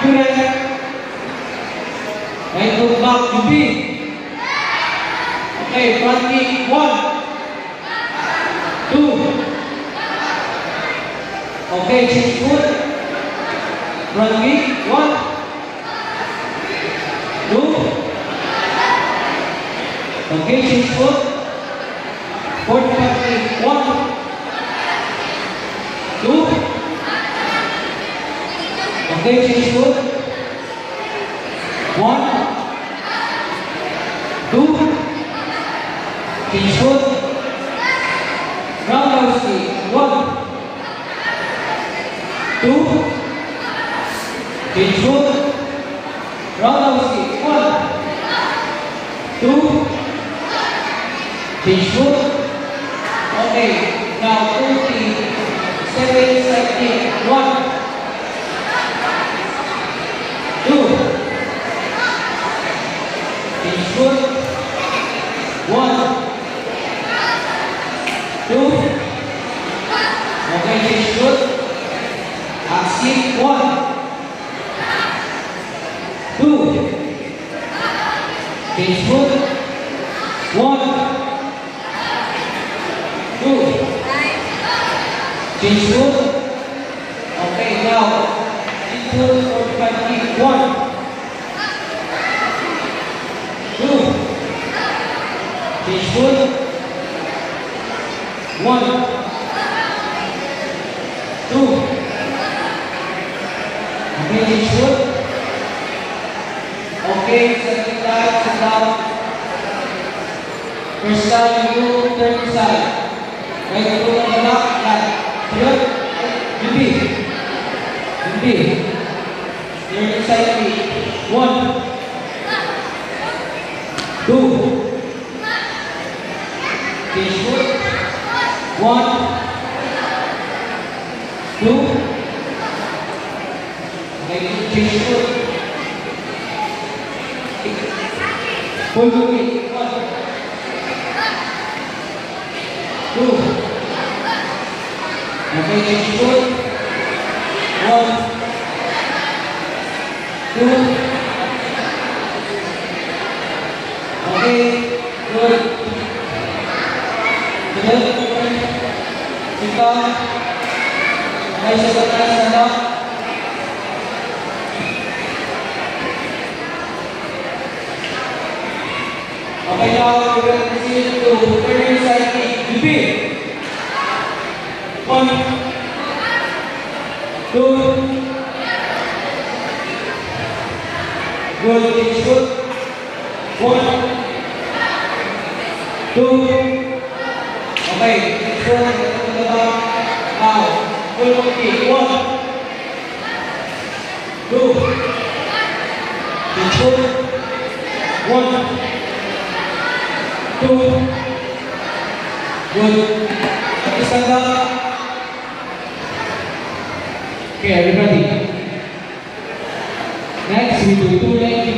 Accurate. Right foot back, UP. Okay, front kick, 1, 2. Okay, change foot. Front kick, 1, 2. Okay, change foot. Fourth front kick, 1, 2. Okay, change foot. 1, 2. Change foot. Roundhouse kick, 1, 2. Change foot. Roundhouse kick, 1, 2. Change foot. Okay, now 27 seconds. 1, 2. Change foot. 1, 2. Okay, change foot. Axis, 1, 2. Change foot. 1, 2. Change foot. Okay, now change foot for 5 kick. 1, 2. Change foot. 1, 2. Okay, change foot. Okay, second time, sit down. First time, you turn side. Right foot on the back, left. Third, UP. UP. Third side kick. 1, 2. Change foot. 1, 2. Okay, change foot. Full kick. 1, 2. Okay, change foot. 1, 2. Okay, good. Good. Ika. Okay, sa batas na ba? Okay, now we will proceed to third side kick. UP. 1, 2. Good, change foot. 1, 2. Okay, change foot. Now, full kick. 1, 2. Change foot. 1, 2. Good. Stand up. Okay, everybody. Next, we do 2 leg kick.